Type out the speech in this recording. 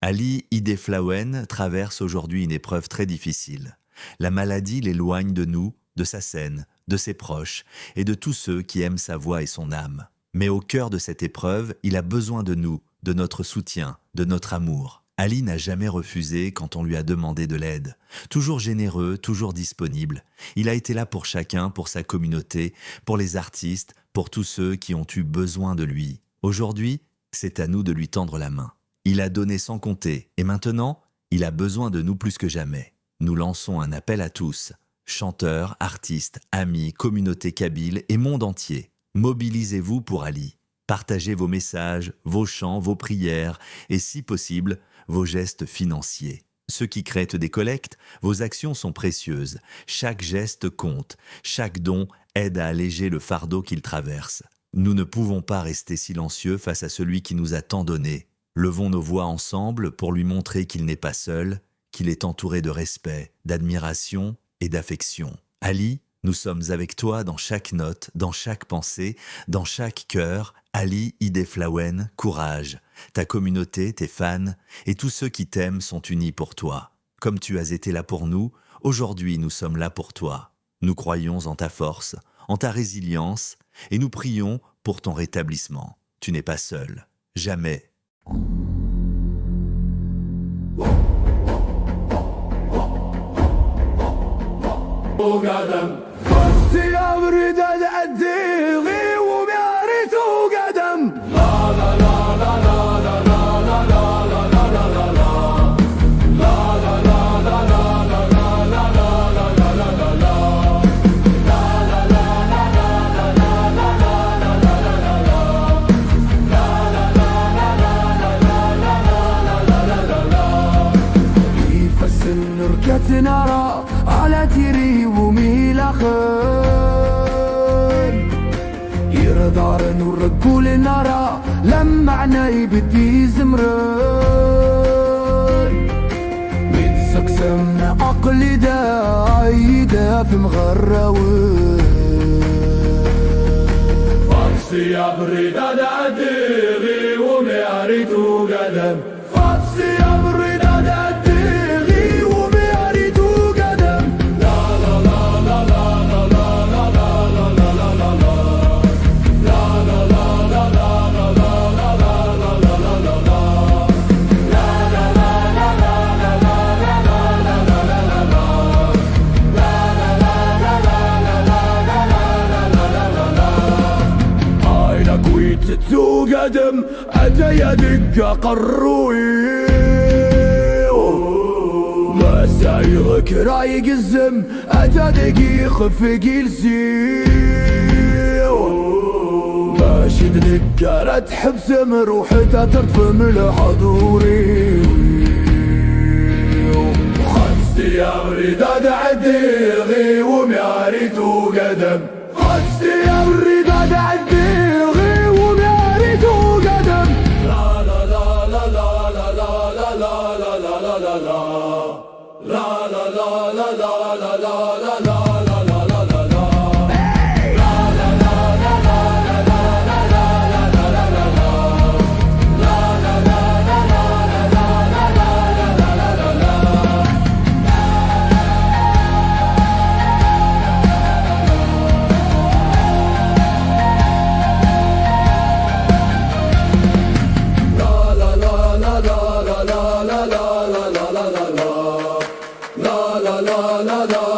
Ali Ideflawen traverse aujourd'hui une épreuve très difficile. La maladie l'éloigne de nous, de sa scène, de ses proches et de tous ceux qui aiment sa voix et son âme. Mais au cœur de cette épreuve, il a besoin de nous, de notre soutien, de notre amour. Ali n'a jamais refusé quand on lui a demandé de l'aide. Toujours généreux, toujours disponible. Il a été là pour chacun, pour sa communauté, pour les artistes, pour tous ceux qui ont eu besoin de lui. Aujourd'hui, c'est à nous de lui tendre la main. Il a donné sans compter, et maintenant, il a besoin de nous plus que jamais. Nous lançons un appel à tous, chanteurs, artistes, amis, communauté kabyle et monde entier. Mobilisez-vous pour Ali. Partagez vos messages, vos chants, vos prières et, si possible, vos gestes financiers. Ceux qui créent des collectes, vos actions sont précieuses. Chaque geste compte, chaque don aide à alléger le fardeau qu'il traverse. Nous ne pouvons pas rester silencieux face à celui qui nous a tant donné. Levons nos voix ensemble pour lui montrer qu'il n'est pas seul, qu'il est entouré de respect, d'admiration et d'affection. Ali, nous sommes avec toi dans chaque note, dans chaque pensée, dans chaque cœur. Ali Ideflawen, courage. Ta communauté, tes fans et tous ceux qui t'aiment sont unis pour toi. Comme tu as été là pour nous, aujourd'hui nous sommes là pour toi. Nous croyons en ta force, en ta résilience et nous prions pour ton rétablissement. Tu n'es pas seul. Jamais. وقدم خذي أبرد أدي غيوم يا ريت وقدم لا لا لا لا لا لا لا لا لا لا لا لا لا لا لا لا لا نرى على تيري وميلا خير يرضى نرقول نرى لمعنا يبدي زمرن متسقسمنا عقلي دايدا في مغراوي فاطسي يا بريدة داديغي ومياريتو قدم فاطسي يا بريدة قدم أتى يدك قروي مسايغك رايق الزم أتى دقيق في جلسي ماشي تذكر تحبسم روحتها ترتفم لحضوري خدستي يا بريدة عديغي ومياريتو قدم خدستي يا بريدة عديغي la la la